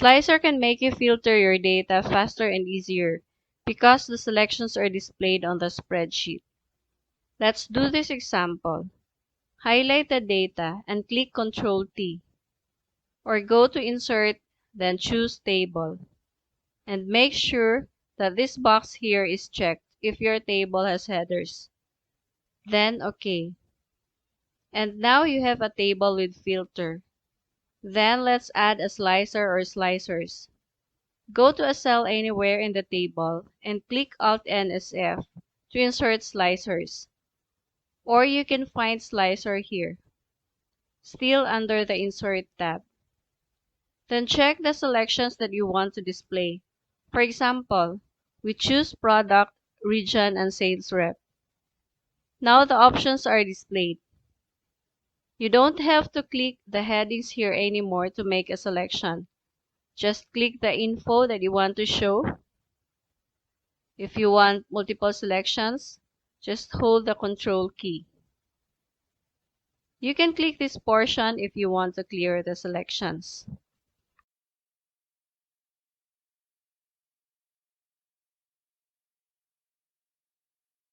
Slicer can make you filter your data faster and easier because the selections are displayed on the spreadsheet. Let's do this example. Highlight the data and click Ctrl-T, or go to Insert, then choose Table. And make sure that this box here is checked if your table has headers. Then OK. And now you have a table with filter. Then let's add a slicer or slicers. Go to a cell anywhere in the table and click Alt-NSF to insert slicers. Or you can find slicer here, still under the Insert tab. Then check the selections that you want to display. For example, we choose Product, Region, and Sales Rep. Now the options are displayed. You don't have to click the headings here anymore to make a selection. Just click the info that you want to show. If you want multiple selections, just hold the Control key. You can click this portion if you want to clear the selections.